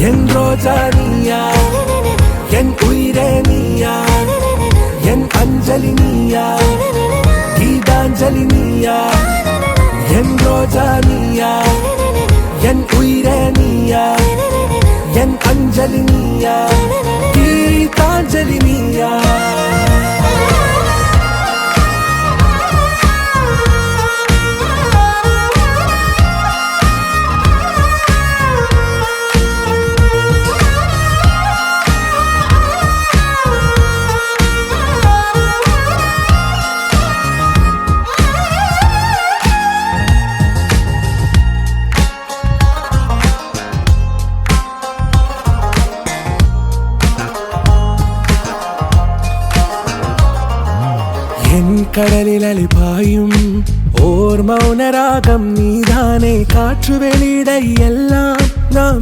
என் ரோஜா நீயா, என் உயிரே நீயா, என் அஞ்சலி நீயா, கீதாஞ்சலி நீயா. என் ரோஜா நீயா, என் உயிரே நீயா, என் அஞ்சலி நீயா, கீதாஞ்சலி நீயா. என் கடலில் அலிபாயும் ஓர் மௌன ராகம் நீதானே. காற்று வெளியிட எல்லாம் நாம்